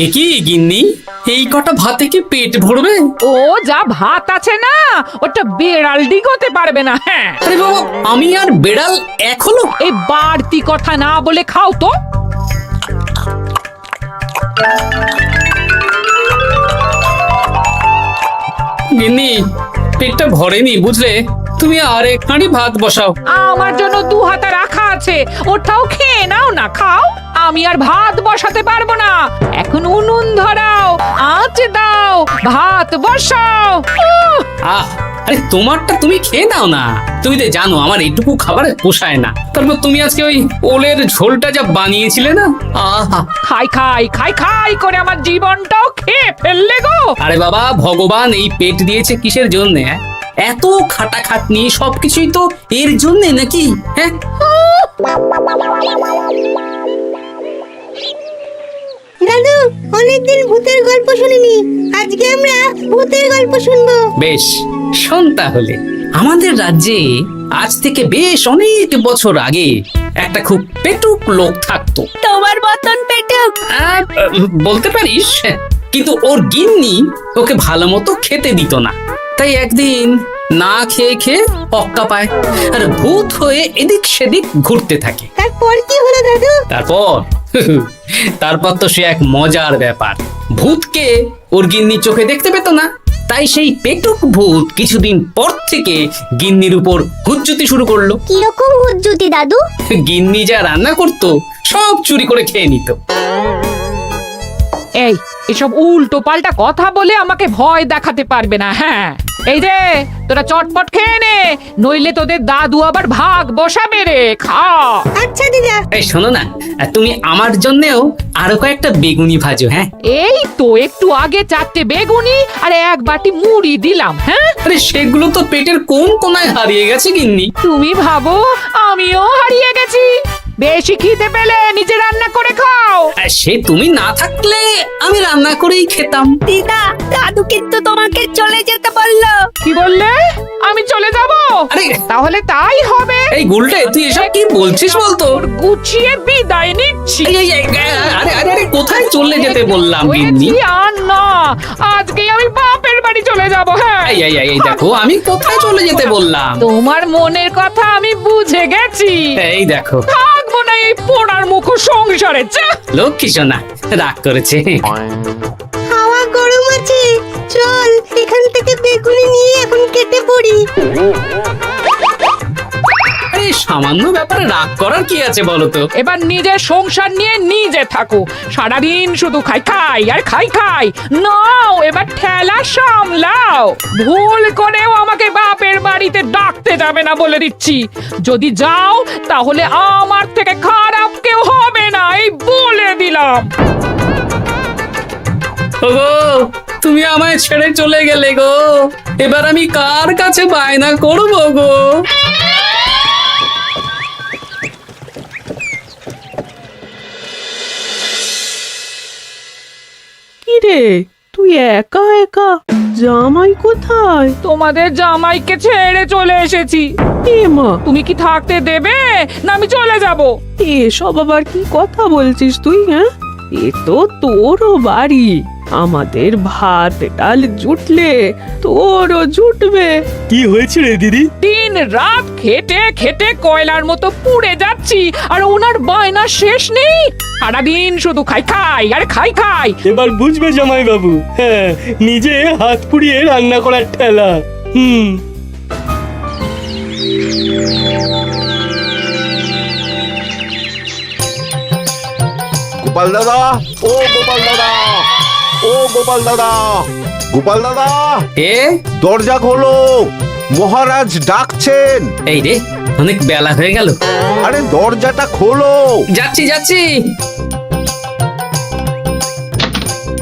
এ কি গিন্নি, এই কটা ভাতে কি পেট ভরবে? ও যা ভাত আছে না, ওটা বেড়াল ডিগোতে পারবে না। হ্যাঁ, আরে বাবা, আমি আর বেড়াল এক হলো? এই বাড়তি কথা না বলে খাও তো। গিন্নি, পেটটা ভরেনি বুঝলে, তুমি আর এক হাঁড়ি ভাত বসাও। আমার জন্য 2 হাতা রাখা আছে, ওটাও খেয়ে নাও না, খাও। আমি আর ভাত বসাতে পারবো না, এখন উনুন ধরাও, আঁচ দাও, ভাত বসাও। আহ, আরে তোমারটা তুমি খেয়ে নাও না, তুমি তো জানো আমার এইটুকু খাবার পোষায় না। তারপর তুমি আজকে ওই ওলের ঝোলটা যা বানিয়েছিলে না, আহা। খাই খাই খাই খাই করে আমার জীবনটাও খেয়ে ফেললে গো। আরে বাবা, ভগবান এই পেট দিয়েছে কিসের জন্য? এত খাটাখাটনি সবকিছুই তো এর জন্য নাকি? হ্যাঁ, দাদু, অনেকদিন ভূতের গল্প শুনিনি, আজকে আমরা ভূতের গল্প শুনবো। বেশ, শোন তাহলে। আমাদের রাজ্যে আজ থেকে বেশ অনেক বছর আগে একটা খুব পেটুক লোক থাকতো। তোমার মতন পেটুক? বলতে পারিস, কিন্তু ওর গিন্নি ওকে ভালো মতো খেতে দিত না। তাই একদিন না খেয়ে খেয়ে অক্কা পায় আর ভূত হয়ে এদিক সেদিক ঘুরতে থাকে। তারপর কি হলো দাদু? তারপর তো সে এক মজার ব্যাপার। ভূতকে ওর গিন্নি চোখে দেখতে পেত না, তাই সেই পেটুক ভূত কিছুদিন পর থেকে গিন্নির উপর হুজ্জুতি শুরু করলো। কিরকম হুজ্জুতি দাদু? গিন্নি যা রান্না করতো সব চুরি করে খেয়ে নিত। এই এসব উল্টো পাল্টা কথা বলে আমাকে ভয় দেখাতে পারবে না। হ্যাঁ, এই যে তোরা চটপট খেয়ে নে, নইলে তোদের দাদু আবার ভাগ বসাবে রে। খা। আচ্ছা দিদা। এই শোনো না, তুমি আমার জন্যেও আরো কয়েকটা বেগুনি ভাজো। হ্যাঁ, এই তো একটু আগে 4টে বেগুনি আর 1 বাটি মুড়ি দিলাম। হ্যাঁ, আরে সেগুলো তো পেটের কোন কোনায় হারিয়ে গেছে গিন্নি। তুমি ভাবো আমিও হারিয়ে গেছি? বেশি খিদে পেলে নিজে রান্না করে খাও। আর সে তুমি না থাকলে আমি রান্না করেই খেতাম। দিদা, দাদু কিন্তু তোমাকে চলে যেতে বললো। কি বললে? আমি চলে যাব? আরে তাহলে তাই হবে। এই গুলটে, তুই এসব কি বলছিস বলতো? গুছিয়ে বিদায় নিচ্ছি। আরে আরে আরে, কোথায় চলে যেতে বললাম গিন্নি? বলছি আর না, আজকেই আমি বাপের বাড়ি চলে যাব। হ্যাঁ, এই দেখো, আমি কোথায় চলে যেতে বললাম? তোমার মনের কথা আমি বুঝে গেছি। এই দেখো, থাকবো না এই পোড়ার মুখ সংসারে। যা। লক্ষ্মী সোনা রাগ করেছে। হাওয়া গরম আছে, চল এখান থেকে বেগুনি নিয়ে এখন কেটে পড়ি। আরে সামান্য ব্যাপারে রাগ করার কি আছে বলো তো? এবার নিজের সংসার নিয়ে নিজে থাকো, সারাদিন শুধু খাই খাই আর খাই খাই। নাও এবার ঠেলা সামলাও। ভুল করেও আমাকে বাপের বাড়িতে ডাকতে যাবে না বলে দিচ্ছি। যদি যাও তাহলে আমার থেকে খারাপ কেউ হবে না, এই বলে দিলাম। ওগো, তুমি আমায় ছেড়ে চলে গেলে গো, এবার আমি কার কাছে বায়না করবো গো? কিরে, তুই একা একা? জামাই কোথায়? তোমাদের জামাইকে ছেড়ে চলে এসেছি। এ মা, তুমি কি থাকতে দেবে না আমি চলে যাব? এসব আবার কি কথা বলছিস তুই? হ্যাঁ, এ তো তোরও বাড়ি। আমাদের ভাত ডাল জুটলে তোরও জুটবে। কি হয়েছে রে দিদি? দিন রাত খেটে খেটে কয়লার মতো পুড়ে যাচ্ছি, আর ওনার বায়না শেষ নেই। সারাদিন শুধু খাই খাই আর খাই খাই। এবার বুঝবে জামাই বাবু। হ্যাঁ, নিজে হাত পুড়িয়ে রান্না করার ঠেলা। গোপাল দাদা, ও গোপাল দাদা, ও গোপাল দাদা, গোপাল দাদা, এ দরজা খোলো, মহারাজ ডাকছেন। এই রে, অনেক বেলা হয়ে গেল। আরে দরজাটা খোলো। যাচ্ছি যাচ্ছি।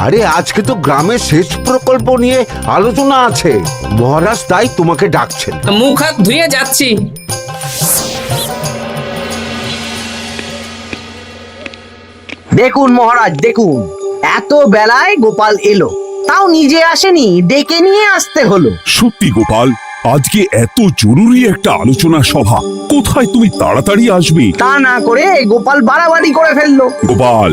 আরে আজকে তো গ্রামের সেচ প্রকল্প নিয়ে আলোচনা আছে, মহারাজ তাই তোমাকে ডাকছেন। মুখ হাত ধুয়ে যাচ্ছি। দেখুন মহারাজ, দেখুন এত বেলায় গোপাল এলো, তাও নিজে আসেনি, ডেকে নিয়ে আসতে হলো। সত্যি গোপাল, আজকে এত জরুরি একটা আলোচনা সভা, কোথায় তুমি তাড়াতাড়ি আসবে? তা না করে গোপাল বাড়াবাড়ি করে ফেললো। গোপাল,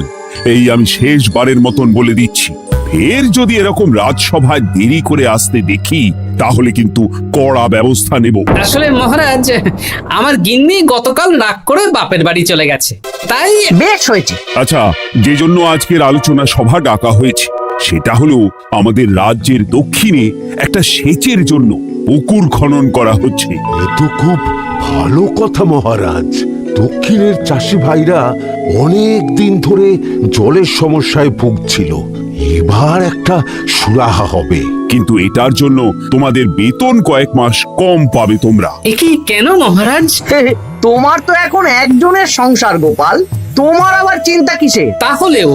এই আমি শেষবারের মতন বলে দিচ্ছি, ফের যদি এরকম রাজসভায় দেরি করে আসতে দেখি তাহলে কিন্তু কড়া ব্যবস্থা নেব। আসলে মহারাজ, আমার গিন্নি গতকাল রাগ করে বাপের বাড়ি চলে গেছে, তাই বেশ হয়েছে। আচ্ছা, যে জন্য আজকের আলোচনা সভা ডাকা হয়েছে সেটা হলো আমাদের রাজ্যের দক্ষিণে একটা সেচের জন্য পুকুর খনন করা হচ্ছে। এ তো খুব ভালো কথা মহারাজ। দক্ষিণের চাষি ভাইরা অনেক দিন ধরে জলের সমস্যায় ভুগছিল, এবার একটা সুরাহা হবে। কিন্তু এটার জন্য তোমাদের বেতন কয়েক মাস কম পাবে তোমরা। এ কি কেন মহারাজ? তোমার তো এখন একজনের সংসার গোপাল, তোমার আবার চিন্তা কিসে? তাহলেও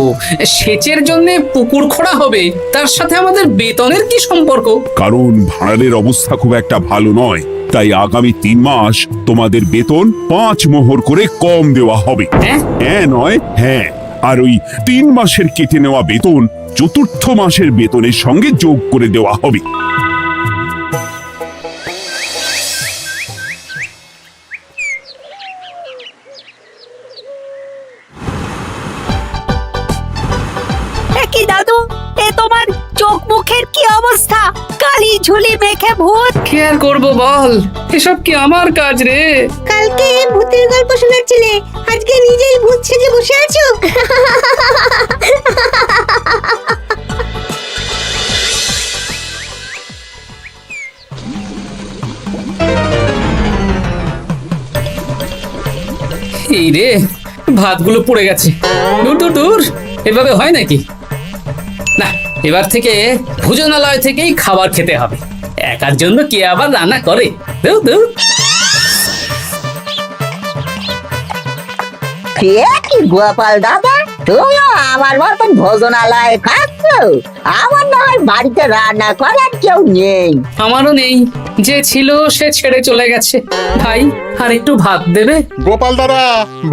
সেচের জন্য পুকুর খোঁড়া হবে, তার সাথে আমাদের বেতনের কি সম্পর্ক? কারণ ভাঁড়ারের অবস্থা খুব একটা ভালো নয়, তাই আগামী 3 মাস তোমাদের বেতন 5 মোহর করে কম দেওয়া হবে। হ্যাঁ? হ্যাঁ নয় হ্যাঁ। আর ওই 3 মাসের কেটে নেওয়া বেতন 4র্থ মাসের বেতনের সঙ্গে যোগ করে দেওয়া হবে। কি দাদু, এ তোমার চোখ মুখের কি অবস্থা? কালি ঝুলি মেখে ভূত। কি আর করবো বল, এসব কি আমার কাজ রে? কালকে ভূতের গল্প শোনাচ্ছিলে, আজকে নিজেই ভূত সেজে বসে আছো। এই রে, ভাতগুলো পড়ে গেছে। দূর দূর দূর, এভাবে হয় নাকি? না, এবার থেকে ভোজনালয় থেকেই খাবার খেতে হবে। একার জন্য কে আবার রান্না করে? দূর দূর। কি গোপাল দাদা, তুমিও আমার মতন ভোজনালয়ে খাচ্ছ? আমার না হয় বাড়িতে রান্না করার কেউ নেই। আমারও নেই, যে ছিল সে ছেড়ে চলে গেছে। ভাই, আর একটু ভাত দেবে? গোপাল দাদা,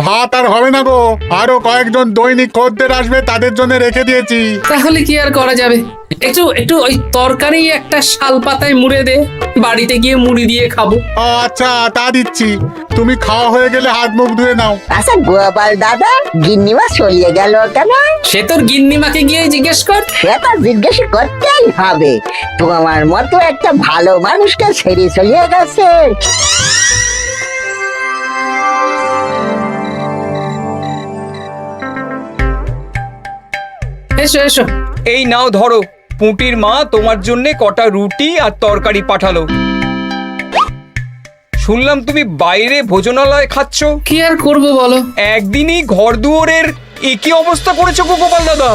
ভাত আর হবে না গো, আরো কয়েকজন দৈনিক খদ্দের আসবে, তাদের জন্য রেখে দিয়েছি। তাহলে কি আর করা যাবে? একটু একটু ওই তরকারি একটা শাল পাতায় মুড়ে দে, বাড়িতে গিয়ে মুড়ি দিয়ে খাবো। আচ্ছা, তা দিচ্ছি। তুমি খাওয়া হয়ে গেলে হাত মুখ ধুয়ে নাও। আচ্ছা গোপাল দাদা, গিন্নিমা চলিয়ে গেল কেন? সে তোর গিন্নিমাকে গিয়ে জিজ্ঞেস কর। সে তো জিজ্ঞেস করতেই হবে, তোমার মতো একটা ভালো মানুষকে ছেড়ে চলিয়ে গেছে। এসো এসো। এই নাও ধরো, পুঁটির মা তোমার জন্য কটা রুটি আর তরকারি পাঠালো। শুনলাম তুমি বাইরে ভোজনালয় খাচ্ছ। কি আর করবো বলো, একদিনই ঘর দুয়ারের একই অবস্থা করেছো গো গোপাল দাদা।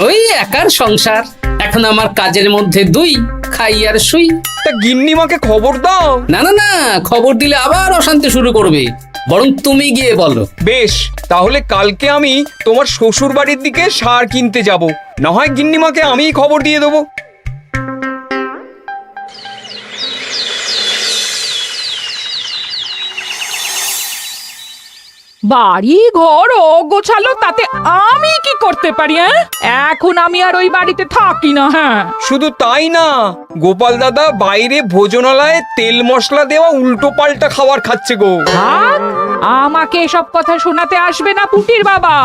ওই একার সংসার, এখন আমার কাজের মধ্যে 2, খাই আর শুই। তা গিন্নিমাকে খবর দাও। না না না, খবর দিলে আবার অশান্তি শুরু করবে, বরং তুমি গিয়ে বলো। বেশ, তাহলে কালকে আমি তোমার শ্বশুর বাড়ির দিকে সার কিনতে যাব, না হয় গিন্নিমাকে আমিই খবর দিয়ে দেবো। বাড়ি ঘর অগোছালো, তাতে আমি কি করতে পারি? হ্যাঁ, এখন আমি আর ওই বাড়িতে থাকি না। হ্যাঁ, শুধু তাই না, গোপাল দাদা বাইরে ভোজনালয়ে তেল মশলা দেওয়া উল্টো পাল্টা খাবার খাচ্ছে গো। থাক, আমাকে এসব কথা শোনাতে আসবে না পুটির বাবা।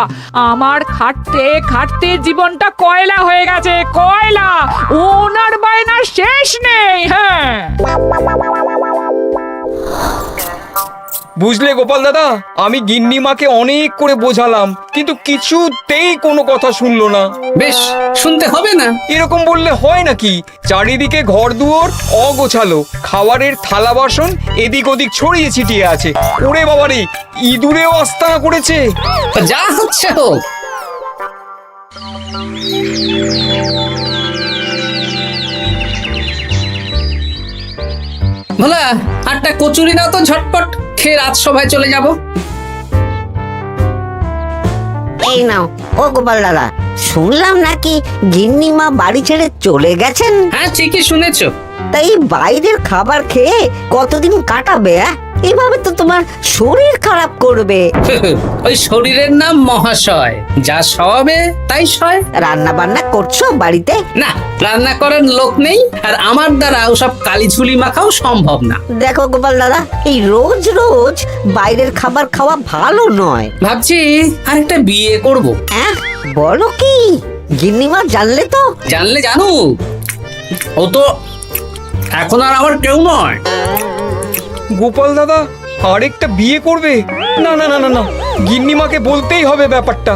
আমার খাটতে খাটতে জীবনটা কয়লা হয়ে গেছে, কয়লা। ওনার বায়নার শেষ নেই। হ্যাঁ, বুঝলে গোপাল দাদা, আমি গিন্নিমাকে অনেক করে বোঝালাম, কিন্তু কিছুতেই কোনো কথা শুনলো না। বেশ, শুনতে হবে না। এরকম বললে হয় নাকি? চারিদিকে ঘর দুয়ার অগোছালো, খাবারের থালা বাসন এদিক ওদিক ছড়িয়ে ছিটিয়ে আছে। ওরে বাবারে, ইঁদুরেও আস্তানা করেছে। যা হচ্ছে হোক। ভোলা, আটটা কচুরি দাও তো ঝটপট, খেয়ে রাজসভায় চলে যাব। এই নাও। ও গোপাল দাদা, শুনলাম নাকি গিন্নিমা বাড়ি ছেড়ে চলে গেছেন? হ্যাঁ, ঠিকই শুনেছো। তাই বাইরের খাবার খেয়ে কতদিন কাটাবে? এভাবে তো তোমার শরীর খারাপ করবে। ওই শরীরের নাম মহাশয়, যা সবে তাই সয়। রান্না বান্না করছো বাড়িতে? না, রান্না করার লোক নেই, আর আমার দ্বারা ওসব কালিঝুলি মাখাও সম্ভব না। দেখো গোপাল দাদা, এই রোজ রোজ বাইরের খাবার খাওয়া ভালো নয়। ভাবছি আরেকটা বিয়ে করব। হ্যাঁ, বলো কি? গিন্নিমা জানলে তো? জানলে জানুক, ও তো এখন আর আমার কেউ নয়। গোপাল দাদা আরেকটা বিয়ে করবে? না না না না না, গিন্নিমাকে বলতেই হবে ব্যাপারটা।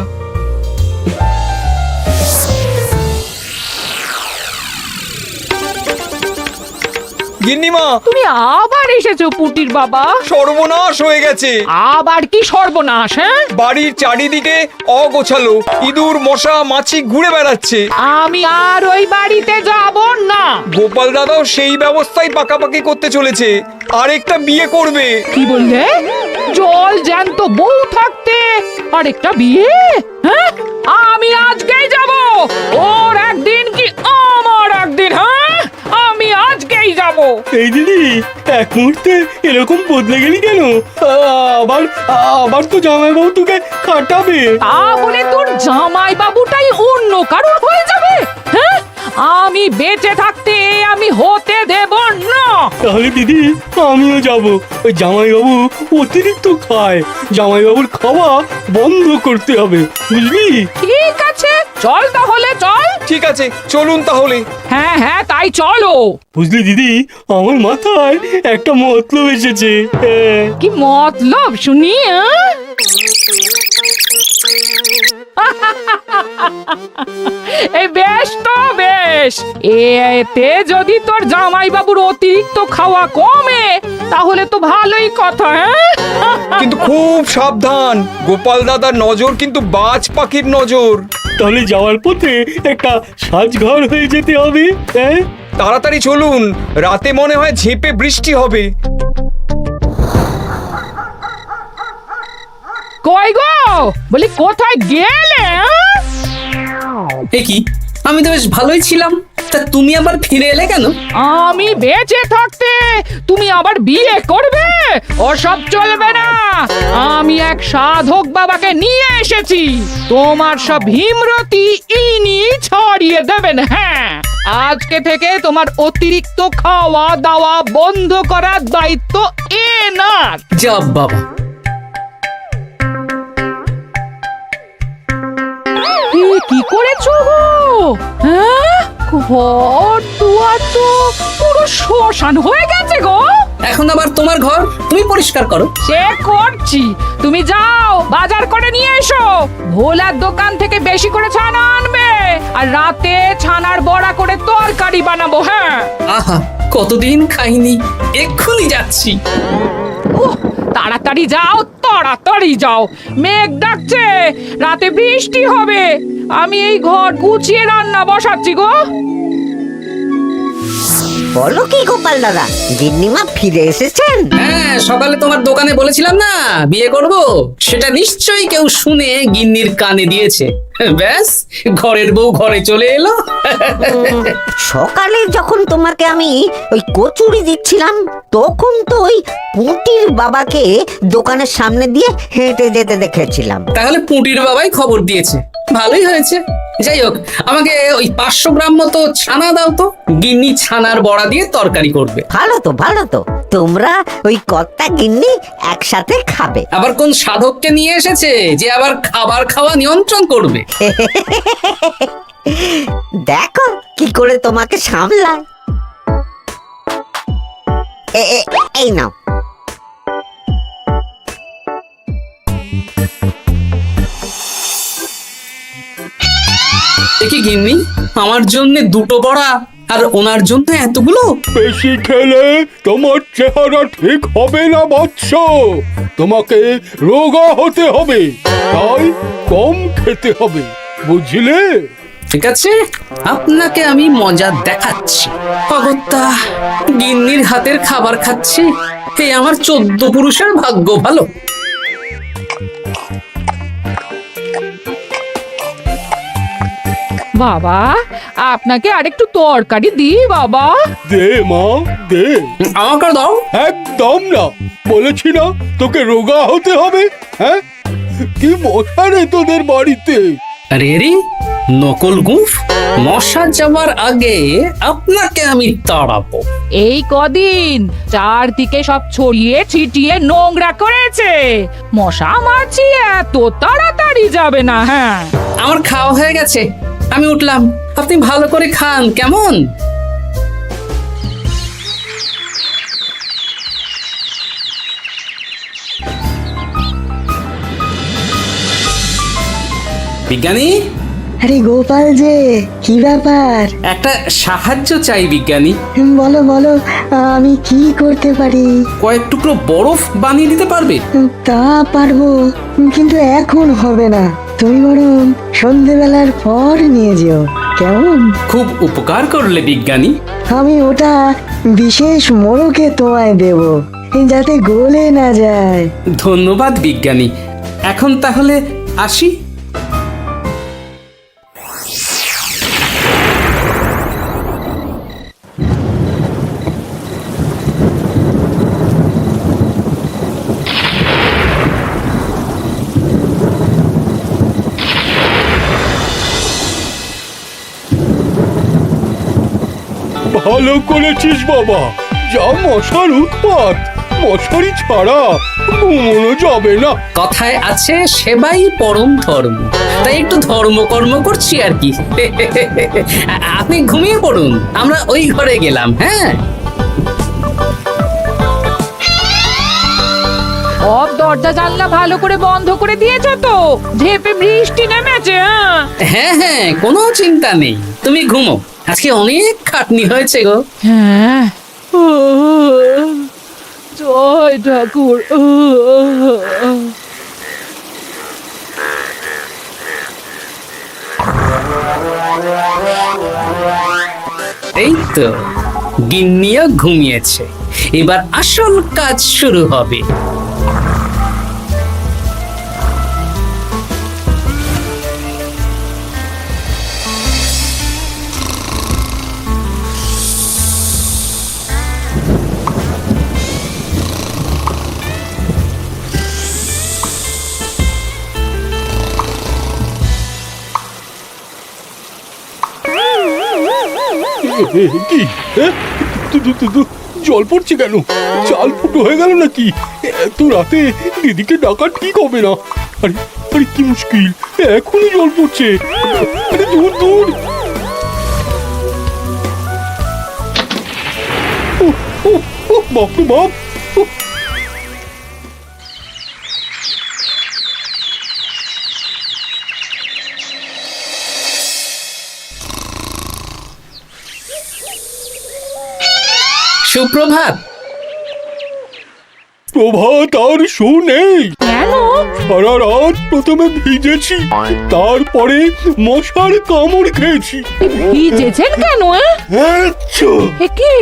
গিন্নিমা, তুমি আবার এসেছো পুটির বাবা? সর্বনাশ হয়ে গেছে। আবার কি সর্বনাশ? হ্যাঁ, বাড়ির চারিদিকে অগোছালো, ইঁদুর মশা মাছি ঘুরে বেড়াচ্ছে। আমি আর ওই বাড়িতে যাব না। গোপাল দাদাও সেই ব্যবস্থাই পাকাপাকি করতে চলেছে, আরেকটা বিয়ে করবে। কি বললে? জল জ্যান্ত বউ থাকতে আরেকটা বিয়ে? হ্যাঁ, আমি আজকেই যাব। ওর একদিন কি আমার একদিন? হ্যাঁ, আমি আজকেই যাব। এই দিদি, এক মুহূর্তে এরকম বদলে গেলি কেন? আবার আবার তো জামাইবাবু তোকে কাটাবে। তা বলে তোর জামাই বাবুটাই অন্য কারোর হয়ে যাবে? হ্যাঁ, আমি বেঁচে থাকতে আমি হতে দেব না। তাহলে দিদি আমিও যাব। ওই জামাইবাবু অতিরিক্ত খায়, জামাইবাবুর খাওয়া বন্ধ করতে হবে, বুঝলি? ঠিক আছে, চল তাহলে চল। ঠিক আছে, চলুন তাহলে। হ্যাঁ হ্যাঁ, তাই চলো। বুঝলি দিদি, আমার মাথায় একটা মতলব এসেছে। হ্যাঁ। কি মতলব শুনি? এই বেশ তো বেশ, এতে যদি তোর জামাই বাবুর অতিরিক্ত খাওয়া কমে তাহলে তো ভালোই কথা। হ্যাঁ, কিন্তু খুব সাবধান, গোপাল দাদার নজর কিন্তু বাজ পাখির নজর। তাহলে যাওয়ার পথে একটা সাজঘর হয়ে যেতে হবে। হ্যাঁ, তাড়াতাড়ি চলুন, রাতে মনে হয় ঝেঁপে বৃষ্টি হবে। কই গো, বলি কোথায় গেলে? এ কি, আমি তো বেশ ভালোই ছিলাম, তা তুমি আবার ফিরে এলে কেন? আমি বেঁচে থাকতে তুমি আবার বিয়ে করবে? ওসব চলবে না। আমি এক সাধক বাবাকে নিয়ে এসেছি, তোমার সব ভীমরতি ইনি ছড়িয়ে দেবেন। হ্যাঁ, আজকে থেকে তোমার অতিরিক্ত খাওয়া দাওয়া বন্ধ করার দায়িত্ব এনার। যা বাবা, কি করেছো গো? হ্যাঁ, ঘর দুয়ার তো পুরো শ্মশান হয়ে গেছে গো। এখন আবার তোমার ঘর তুমি পরিষ্কার করো। সে করছি, তুমি যাও বাজার করে নিয়ে এসো। ভোলার দোকান থেকে বেশি করে ছানা আনবে, আর রাতে ছানার বড়া করে তরকারি বানাবো। হ্যাঁ, আহা, কতদিন খাইনি, এক্ষুনি যাচ্ছি। তাড়াতাড়ি যাও, তাড়াতাড়ি যাও, মেঘ ডাকছে, রাতে বৃষ্টি হবে। আমি এই ঘর গুছিয়ে রান্না বসাচ্ছি গো। বলো কি গোপাল দাদা, গিন্নিমা ফিরে এসেছেন? হ্যাঁ, সকালে তোমার দোকানে বলেছিলাম না বিয়ে করব, সেটা নিশ্চয়ই কেউ শুনে গিন্নির কানে দিয়েছে। ব্যাস, ঘরের বউ ঘরে চলে এলো। সকালে যখন তোমাকে আমি ওই কচুরি দিচ্ছিলাম, তখন তো ওই পুঁটির বাবাকে দোকানের সামনে দিয়ে হেঁটে যেতে দেখেছিলাম। তাহলে পুঁটির বাবাই খবর দিয়েছে, ভালোই হয়েছে। যাই হোক, আমাকে ওই 500 গ্রাম মতো ছানা দাও তো, গিন্নি ছানার বড়া দিয়ে তরকারি করবে। ভালো তো, ভালো তো, তোমরা ওই কর্তা গিন্নি একসাথে খাবে। আবার কোন সাধককে নিয়ে এসেছে যে আবার খাবার খাওয়া নিয়ন্ত্রণ করবে? দেখো কি করে তোমাকে সামলায়। এই নাও। দেখি গিন্নি, আমার জন্য 2টো বড়া আর ওনার জন্য এতগুলো? বেশি খেলে তোমার চেহারা ঠিক হবে না বৎস, তোমাকে রোগা হতে হবে, তাই কম খেতে হবে, বুঝলে? ঠিক আছে, আপনাকে আমি মজা দেখাচ্ছি। অগত্যা গিন্নির হাতের খাবার খাচ্ছি, এই আমার 14 পুরুষের ভাগ্য ভালো। বাবা, আপনাকে আরেকটু তরকারি দিই বাবা? দে মা, দে। আমাকে দাও। একদম না, বলেছি না তোকে রোগা হতে হবে। হ্যাঁ, কি মশা রে তোদের বাড়িতে। আরে আরে নকল গুফ, মশা যাওয়ার আগে আপনাকে আমি তাড়াবো। এই কদিন চারদিকে সব ছড়িয়ে ছিটিয়ে নোংরা করেছে, মশা মাছি এত তাড়াতাড়ি যাবে না। হ্যাঁ, আমার খাওয়া হয়ে গেছে, আমি উঠলাম। আপনি ভালো করে খান কেমন? বিজ্ঞানী, আরে গোপাল যে, কি ব্যাপার? একটা সাহায্য চাই বিজ্ঞানী। বলো বলো, আমি কি করতে পারি? কয়েক টুকরো বরফ বানিয়ে দিতে পারবে? তা পারবো, কিন্তু এখন হবে না। তুমি বরং সন্ধেবেলার পর নিয়ে যেও, কেমন? খুব উপকার করলে বিজ্ঞানী। আমি ওটা বিশেষ মোড়কে তোমায় দেব, যাতে গলে না যায়। ধন্যবাদ বিজ্ঞানী, এখন তাহলে আসি। ভালো করেছিস বাবা, যা মশার উৎপাত, মশারি ছাড়া ঘুমোনো যাবে না। কথায় আছে সেবাই পরম ধর্ম, তাই একটু ধর্মকর্ম করছি আর কি। আপনি ঘুমিয়ে পড়ুন, আমরা ওই ঘরে গেলাম। হ্যাঁ, সব দরজা জানলা ভালো করে বন্ধ করে দিয়েছো তো? ঝেপে বৃষ্টি নেমেছে। হ্যাঁ হ্যাঁ, কোনো চিন্তা নেই, তুমি ঘুমো। আজকে অনেক খাটনি হয়েছে গো। হ্যাঁ, জয় ঠাকুর। এই তো গিন্নিও ঘুমিয়েছে, এবার আসল কাজ শুরু হবে। কি জল পড়ছে কেন? চাল ফুটো হয়ে গেল নাকি? এত রাতে দিদিকে ডাকা ঠিক হবে না। আরে আরে কি মুশকিল, এখনই জল পড়ছে। আরে দূর দূর। বাপ রে বাপ। সুপ্রভাত। প্রভাত আর শো নেই। কেন? সারা রাত প্রথমে ভিজেছি, তারপরে মশার কামড় খেয়েছি। ভিজেছেন কেন? কি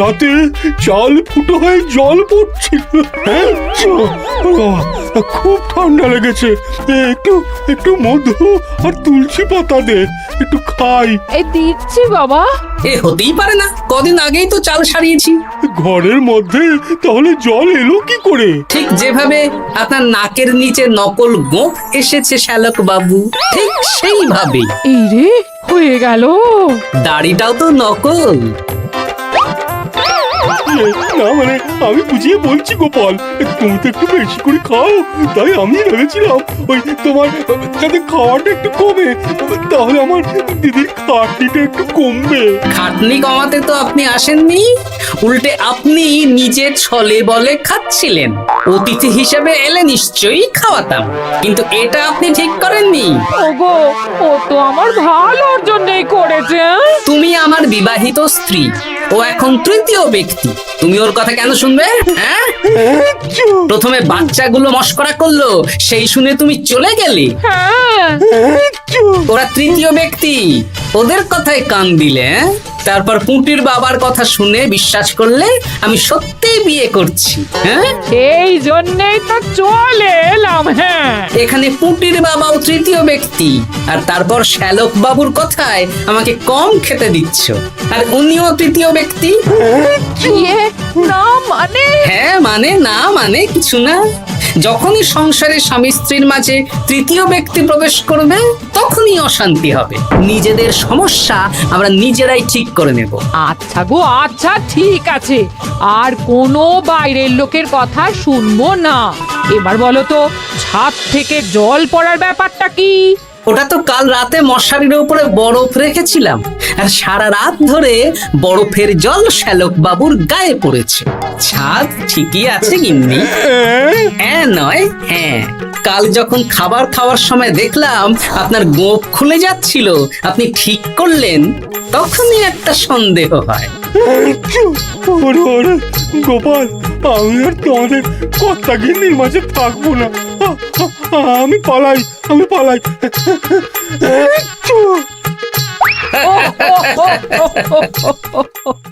রাতে চাল ফুটো হয়ে জল পড়ছিল। খুব ঠান্ডা লেগেছে। একটু একটু মধু আর তুলসী পাতা দে, একটু খাই। এই দিচ্ছি বাবা। এ হতেই পারে না, কদিন আগেই তো চাল সারিয়েছি। ঘরের মধ্যে তাহলে জল এলো কি করে? ঠিক যেভাবে আপনার নাকের নিচে নকল গোঁফ এসেছে শ্যালক বাবু, ঠিক সেইভাবেই। এই রে, হয়ে গেল। দাড়িটাও তো নকল। না মানে আমি বুঝিয়ে বলছি গোপাল, তুমি তো একটু বেশি করে খাও, তাই আমি ভেবেছিলাম ওই তোমার যাতে খাওয়াটা একটু কমে, তাহলে আমার দিদির খাটনিটা একটু কমবে। খাটনি কমাতে তো আপনি আসেননি, উল্টে আপনি নিজে ছলে বলে খাচ্ছিলেন। অতিথি হিসেবে এলে নিশ্চয়ই খাওয়াতাম, কিন্তু এটা আপনি ঠিক করেননি। ওগো, ও তো আমার ভালোর জন্যই করেছে। তুমি আমার বিবাহিত স্ত্রী, ও এখন তৃতীয় ব্যক্তি, তুমি ওর কথা কেন শুনবে? হ্যাঁ, প্রথমে বাচ্চাগুলো মস্করা করলো, সেই শুনে তুমি চলে গেলে। হ্যাঁ, ওরা তৃতীয় ব্যক্তি, ওদের কথায় কান দিলে। তারপর পুঁটির বাবার কথা শুনে বিশ্বাস করলে আমি সত্যিই বিয়ে করছি। হ্যাঁ, সেই জন্যেই তো চলে এলাম। হ্যাঁ, এখানে পুঁটির বাবাও তৃতীয় ব্যক্তি, আর তারপর শ্যালক বাবুর কথায় আমাকে কম খেতে দিচ্ছ, আর উনিও তৃতীয় ব্যক্তি। ইয়ে, না মানে? হ্যাঁ মানে না মানে কিছু না। যখনই সংসারে স্বামী স্ত্রীর মাঝে তৃতীয় ব্যক্তি প্রবেশ করবে তখনই অশান্তি হবে। নিজেদের সমস্যা আমরা নিজেরাই ঠিক করে নেব। আচ্ছা গো, আচ্ছা ঠিক আছে, আর কোনো বাইরের লোকের কথা শুনবো না। এবার বলো তো, ছাদ থেকে জল পড়ার ব্যাপারটা কি? ওটা তো কাল রাতে মশারির উপরে বরফ রেখেছিলাম, আর সারা রাত ধরে বরফের জল শ্যালক বাবুর গায়ে পড়েছে। ছাদ ঠিকই আছে গিন্নি। হ্যাঁ নয় হ্যাঁ, কাল যখন খাবার খাওয়ার সময় দেখলাম আপনার গোঁফ খুলে যাচ্ছিল, আপনি ঠিক করলেন, তখনই একটা সন্দেহ হয়। ওরে ওরে গোপাল, আমি আর তোমাদের কর্তা গিন্নির মাঝে থাকবো না। আমি পালাই, আমি পালাই। ও, ও, ও, ও, ও, ও, ও।